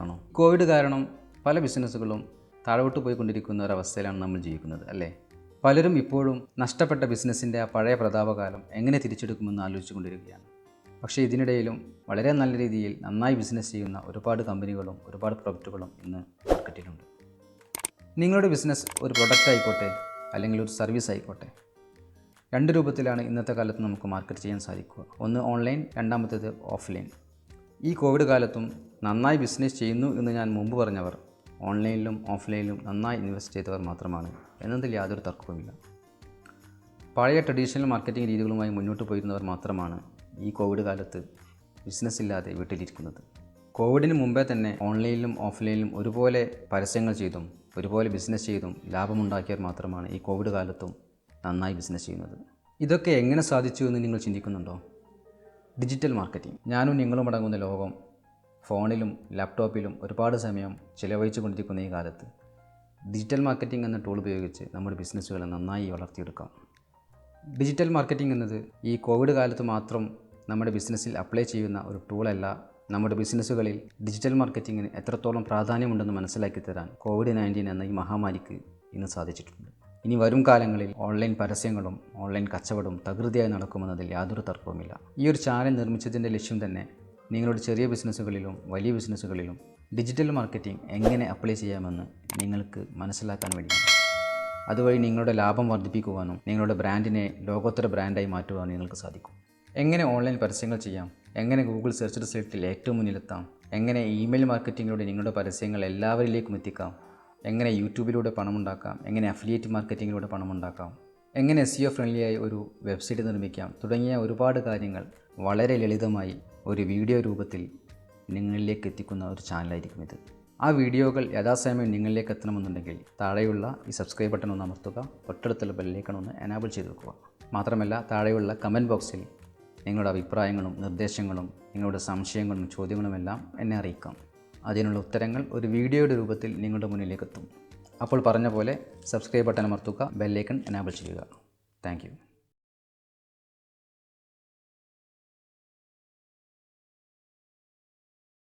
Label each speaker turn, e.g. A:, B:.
A: ാണോ? Covid കാരണം പല ബിസിനസ്സുകളും താഴോട്ട് പോയിക്കൊണ്ടിരിക്കുന്ന ഒരവസ്ഥയിലാണ് നമ്മൾ ജീവിക്കുന്നത്, അല്ലേ? പലരും ഇപ്പോഴും നഷ്ടപ്പെട്ട ബിസിനസ്സിൻ്റെ ആ പഴയ പ്രതാപകാലം എങ്ങനെ തിരിച്ചെടുക്കുമെന്ന് ആലോചിച്ചുകൊണ്ടിരിക്കുകയാണ്. പക്ഷേ ഇതിനിടയിലും വളരെ നല്ല രീതിയിൽ നന്നായി ബിസിനസ് ചെയ്യുന്ന ഒരുപാട് കമ്പനികളും ഒരുപാട് പ്രൊഡക്റ്റുകളും ഇന്ന് മാർക്കറ്റിലുണ്ട്. നിങ്ങളുടെ ബിസിനസ് ഒരു പ്രൊഡക്റ്റ് ആയിക്കോട്ടെ അല്ലെങ്കിൽ ഒരു സർവീസ് ആയിക്കോട്ടെ, രണ്ട് രൂപത്തിലാണ് ഇന്നത്തെ കാലത്ത് നമുക്ക് മാർക്കറ്റ് ചെയ്യാൻ സാധിക്കുക. ഒന്ന് ഓൺലൈൻ, രണ്ടാമത്തേത് ഓഫ്ലൈൻ. ഈ കോവിഡ് കാലത്തും നന്നായി ബിസിനസ് ചെയ്യുന്നു എന്ന് ഞാൻ മുമ്പ് പറഞ്ഞവർ ഓൺലൈനിലും ഓഫ്ലൈനിലും നന്നായി ഇൻവെസ്റ്റ് ചെയ്തവർ മാത്രമാണ് എന്നതിൽ യാതൊരു തർക്കവുമില്ല. പഴയ ട്രഡീഷണൽ മാർക്കറ്റിംഗ് രീതികളുമായി മുന്നോട്ട് പോയിരുന്നവർ മാത്രമാണ് ഈ കോവിഡ് കാലത്ത് ബിസിനസ് ഇല്ലാതെ വീട്ടിലിരിക്കുന്നത്. കോവിഡിന് മുമ്പേ തന്നെ ഓൺലൈനിലും ഓഫ്ലൈനിലും ഒരുപോലെ പരസ്യങ്ങൾ ചെയ്തും ഒരുപോലെ ബിസിനസ് ചെയ്തും ലാഭമുണ്ടാക്കിയവർ മാത്രമാണ് ഈ കോവിഡ് കാലത്തും നന്നായി ബിസിനസ് ചെയ്യുന്നത്. ഇതൊക്കെ എങ്ങനെ സാധിച്ചു എന്ന് നിങ്ങൾ ചിന്തിക്കുന്നുണ്ടോ? Digital marketing. ഞാനും നിങ്ങളും അടങ്ങുന്ന ലോകം ഫോണിലും ലാപ്ടോപ്പിലും ഒരുപാട് സമയം ചിലവഴിച്ചു കൊണ്ടിരിക്കുന്ന ഈ കാലത്ത് ഡിജിറ്റൽ മാർക്കറ്റിംഗ് എന്ന ടൂൾ ഉപയോഗിച്ച് നമ്മുടെ ബിസിനസ്സുകളെ നന്നായി വളർത്തിയെടുക്കാം. ഡിജിറ്റൽ മാർക്കറ്റിംഗ് എന്നത് ഈ കോവിഡ് കാലത്ത് മാത്രം നമ്മുടെ ബിസിനസ്സിൽ അപ്ലൈ ചെയ്യുന്ന ഒരു ടൂളല്ല. നമ്മുടെ ബിസിനസ്സുകളിൽ ഡിജിറ്റൽ മാർക്കറ്റിങ്ങിന് എത്രത്തോളം പ്രാധാന്യമുണ്ടെന്ന് മനസ്സിലാക്കി തരാൻ COVID-19 എന്ന ഈ മഹാമാരിക്ക് ഇന്ന് സാധിച്ചിട്ടുണ്ട്. ഇനി വരും കാലങ്ങളിൽ ഓൺലൈൻ പരസ്യങ്ങളും ഓൺലൈൻ കച്ചവടവും തകൃതിയായി നടക്കുമെന്നതിൽ യാതൊരു തർക്കവുമില്ല. ഈ ഒരു ചാനൽ നിർമ്മിച്ചതിൻ്റെ ലക്ഷ്യം തന്നെ നിങ്ങളുടെ ചെറിയ ബിസിനസ്സുകളിലും വലിയ ബിസിനസ്സുകളിലും ഡിജിറ്റൽ മാർക്കറ്റിംഗ് എങ്ങനെ അപ്ലൈ ചെയ്യാമെന്ന് നിങ്ങൾക്ക് മനസ്സിലാക്കാൻ വേണ്ടിയാണ്. അതുവഴി നിങ്ങളുടെ ലാഭം വർദ്ധിപ്പിക്കുവാനും നിങ്ങളുടെ ബ്രാൻഡിനെ ലോകോത്തര ബ്രാൻഡായി മാറ്റുവാനും നിങ്ങൾക്ക് സാധിക്കും. എങ്ങനെ ഓൺലൈൻ പരസ്യങ്ങൾ ചെയ്യാം, എങ്ങനെ ഗൂഗിൾ സെർച്ച് റിസൾട്ടിൽ ഏറ്റവും മുന്നിലെത്താം, എങ്ങനെ ഇമെയിൽ മാർക്കറ്റിങ്ങിലൂടെ നിങ്ങളുടെ പരസ്യങ്ങൾ എല്ലാവരിലേക്കും എത്തിക്കാം, എങ്ങനെ യൂട്യൂബിലൂടെ പണമുണ്ടാക്കാം, എങ്ങനെ അഫിലിയേറ്റ് മാർക്കറ്റിങ്ങിലൂടെ പണമുണ്ടാക്കാം, എങ്ങനെ SEO ഫ്രണ്ട്ലിയായി ഒരു വെബ്സൈറ്റ് നിർമ്മിക്കാം തുടങ്ങിയ ഒരുപാട് കാര്യങ്ങൾ വളരെ ലളിതമായി ഒരു വീഡിയോ രൂപത്തിൽ നിങ്ങളിലേക്ക് എത്തിക്കുന്ന ഒരു ചാനലായിരിക്കും ഇത്. ആ വീഡിയോകൾ യഥാസമയം നിങ്ങളിലേക്ക് എത്തണമെന്നുണ്ടെങ്കിൽ താഴെയുള്ള ഈ സബ്സ്ക്രൈബ് ബട്ടൺ ഒന്ന് അമർത്തുക, തൊട്ടടുത്തുള്ള ബെല്ലൈക്കൺ ഒന്ന് എനാബിൾ ചെയ്ത് വെക്കുക. മാത്രമല്ല താഴെയുള്ള കമൻറ്റ് ബോക്സിൽ നിങ്ങളുടെ അഭിപ്രായങ്ങളും നിർദ്ദേശങ്ങളും നിങ്ങളുടെ സംശയങ്ങളും ചോദ്യങ്ങളുമെല്ലാം എന്നെ അറിയിക്കാം. അതിനുള്ള ഉത്തരങ്ങൾ ഒരു വീഡിയോയുടെ രൂപത്തിൽ നിങ്ങളുടെ മുന്നിലേക്ക് എത്തും. അപ്പോൾ പറഞ്ഞ പോലെ സബ്സ്ക്രൈബ് ബട്ടൺ അമർത്തുക, ബെല്ലൈക്കൺ എനാബിൾ ചെയ്യുക. Thank you.